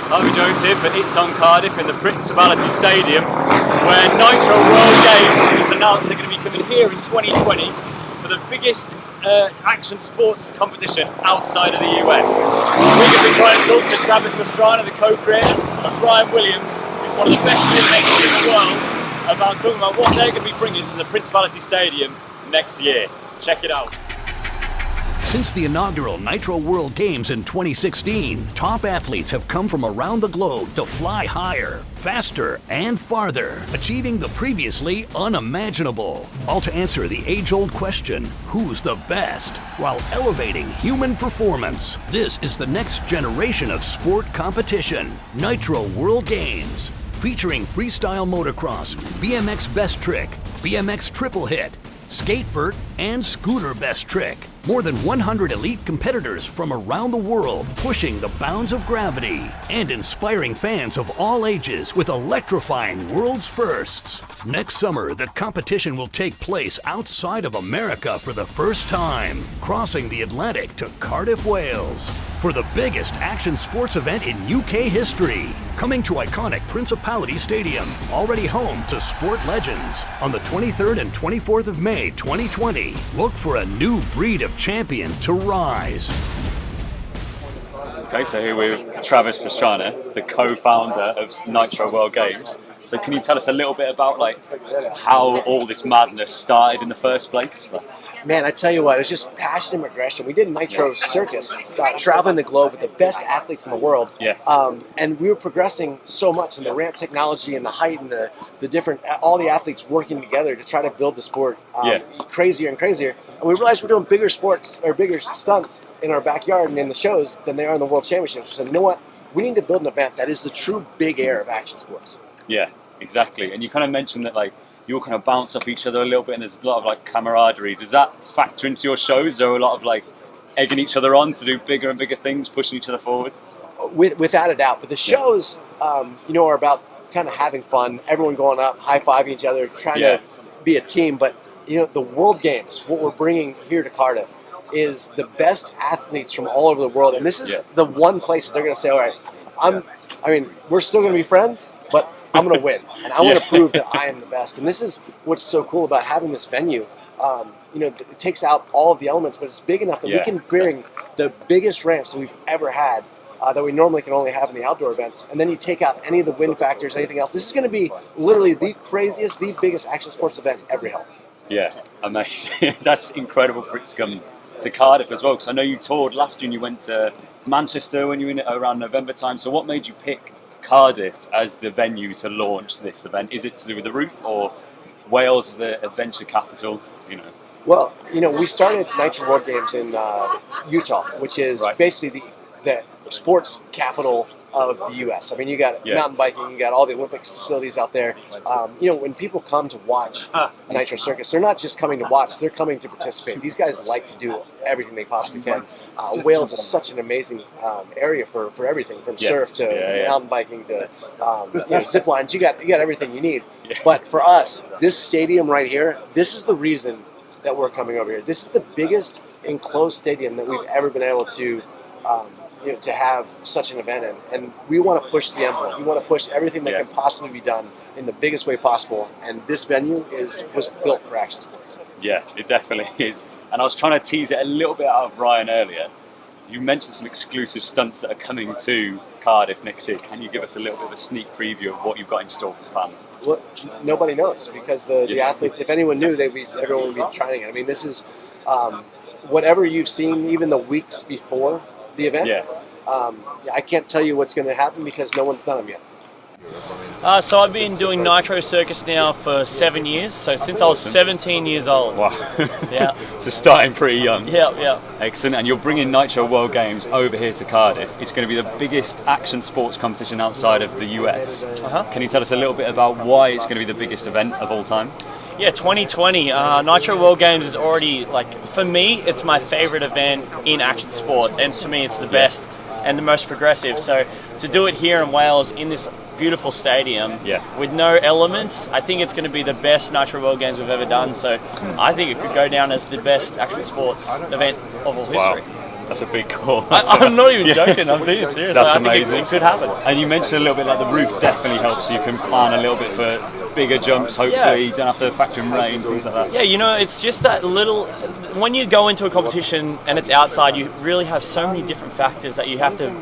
Harvey Jones here for It's on Cardiff in the Principality Stadium, where Nitro World Games just announced they're going to be coming here in 2020 for the biggest action sports competition outside of the US. We're going to be trying to talk to Travis Pastrana, the co-creator, and Ryan Willaims, who's one of the best filmmakers in the world, about talking about what they're going to be bringing to the Principality Stadium next year. Check it out. Since the inaugural Nitro World Games in 2016, top athletes have come from around the globe to fly higher, faster, and farther, achieving the previously unimaginable. All to answer the age-old question, who's the best? While elevating human performance. This is the next generation of sport competition, Nitro World Games, featuring freestyle motocross, BMX best trick, BMX triple hit, skatevert, and scooter best trick. More than 100 elite competitors from around the world pushing the bounds of gravity and inspiring fans of all ages with electrifying world's firsts. Next summer, the competition will take place outside of America for the first time, crossing the Atlantic to Cardiff, Wales, for the biggest action sports event in UK history. Coming to iconic Principality Stadium, already home to sport legends. On the 23rd and 24th of May 2020, look for a new breed of champion to rise. Okay, so here we're with Travis Pastrana, the co-founder of Nitro World Games. So can you tell us a little bit about how all this madness started in the first place? Man, I tell you what, it's just passion and aggression. We did Nitro Circus, traveling the globe with the best athletes in the world. Yeah. And we were progressing so much in the ramp technology and the height and the different, all the athletes working together to try to build the sport crazier and crazier. And we realized we're doing bigger sports or bigger stunts in our backyard and in the shows than they are in the World Championships. So you know what? We need to build an event that is the true big air of action sports. Yeah, exactly. And you kind of mentioned that you all kind of bounce off each other a little bit, and there's a lot of camaraderie. Does that factor into your shows? Is there a lot of egging each other on to do bigger and bigger things, pushing each other forwards? Without a doubt. But the shows, are about kind of having fun, everyone going up, high-fiving each other, trying to be a team. But, the World Games, what we're bringing here to Cardiff, is the best athletes from all over the world. And this is the one place that they're going to say, all right, we're still going to be friends, but I'm going to win, and I want to prove that I am the best. And this is what's so cool about having this venue. It takes out all of the elements, but it's big enough that we can bring the biggest ramps that we've ever had that we normally can only have in the outdoor events. And then you take out any of the wind factors, anything else. This is going to be literally the craziest, the biggest action sports event ever held. Yeah, amazing. That's incredible for it to come to Cardiff as well, because I know you toured last year and you went to Manchester when you were in around November time. So what made you pick Cardiff as the venue to launch this event? Is it to do with the roof, or Wales is the adventure capital? Well, we started Nitro World Games in Utah, which is basically the sports capital of the U.S. I mean, you got mountain biking, you got all the Olympics facilities out there. When people come to watch Nitro Circus, they're not just coming to watch, they're coming to participate. These guys like to do everything they possibly can. Wales is such an amazing area for everything, from surf to mountain biking to zip lines. You got everything you need. Yeah. But for us, this stadium right here, this is the reason that we're coming over here. This is the biggest enclosed stadium that we've ever been able to to have such an event in. And we want to push the envelope. We want to push everything that can possibly be done in the biggest way possible. And this venue was built for action sports. Yeah, it definitely is. And I was trying to tease it a little bit out of Ryan earlier. You mentioned some exclusive stunts that are coming to Cardiff next year. Can you give us a little bit of a sneak preview of what you've got in store for fans? Well, nobody knows, because the athletes, if anyone knew, everyone would be trying it. I mean, this is whatever you've seen even the weeks before the event. I can't tell you what's going to happen because no one's done them yet. So I've been doing Nitro Circus now for 7 years, so since I was 17 years old. Wow. Yeah. So starting pretty young. Yeah. Excellent. And you're bringing Nitro World Games over here to Cardiff. It's going to be the biggest action sports competition outside of the US. Can you tell us a little bit about why it's going to be the biggest event of all time? Yeah, 2020. Nitro World Games is already, for me, it's my favorite event in action sports, and to me it's the best and the most progressive. So to do it here in Wales in this beautiful stadium with no elements, I think it's going to be the best Nitro World Games we've ever done. So I think it could go down as the best action sports event of all history. Wow. That's a big call. I'm not even joking. I'm being serious. That's I think amazing. it could happen. And you mentioned a little bit like the roof definitely helps. You can plan a little bit for bigger jumps. Hopefully, you don't have to factor in rain, things like that. Yeah, you know, it's just that little. When you go into a competition and it's outside, you really have so many different factors that you have to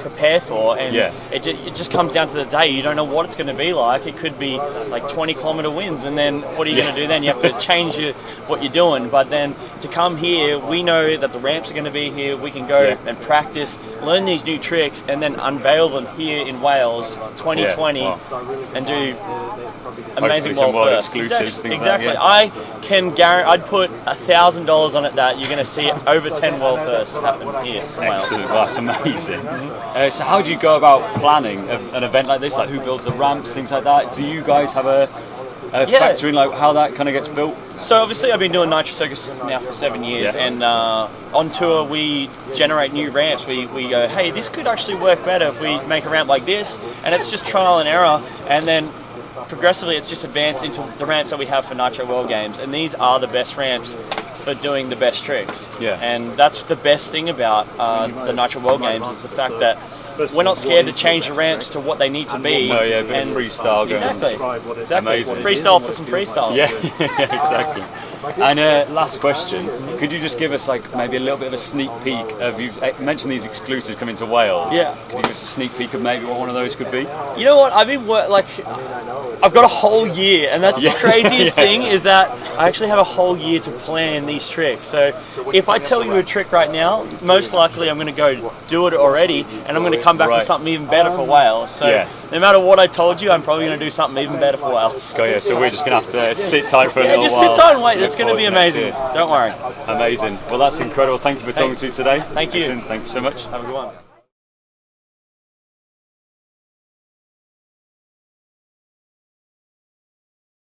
prepare for, and it just comes down to the day. You don't know what it's going to be like. It could be like 20-kilometer winds, and then what are you going to do then? You have to change what you're doing. But then to come here, we know that the ramps are going to be here. We can go and practice, learn these new tricks, and then unveil them here in Wales 2020 and do amazing world exclusives. Exactly. I can guarantee. I'd put $1,000 on it that you're going to see over 10 world firsts happen here in Wales. Excellent. Well, that's amazing. So how do you go about planning an event like this? Like, who builds the ramps, things like that? Do you guys have a factor in like how that kind of gets built? So obviously I've been doing Nitro Circus now for 7 years, and on tour we generate new ramps. We go, hey, this could actually work better if we make a ramp like this, and it's just trial and error, and then progressively it's just advanced into the ramps that we have for Nitro World Games, and these are the best ramps for doing the best tricks. And that's the best thing about the Nitro World Games, is the fact that we're not scared to change the ramps to what they need to be. A bit of freestyle going. Exactly. Amazing. Freestyle for some freestyle. Yeah, exactly. And last question, could you just give us like maybe a little bit of a sneak peek of, you've mentioned these exclusives coming to Wales. Could you give us a sneak peek of maybe what one of those could be? You know what, I've got a whole year, and that's the craziest thing, is that I actually have a whole year to plan these tricks. So if I tell you a trick right now, most likely I'm going to go do it already, and I'm going to come back with something even better for Wales. So no matter what I told you, I'm probably going to do something even better for Wales. So we're just going to have to sit tight for a little while. Just sit tight and wait. It's going to be amazing. Don't worry. Amazing. Well, that's incredible. Thank you for talking to me today. Thank you. Excellent. Thank you so much. Have a good one.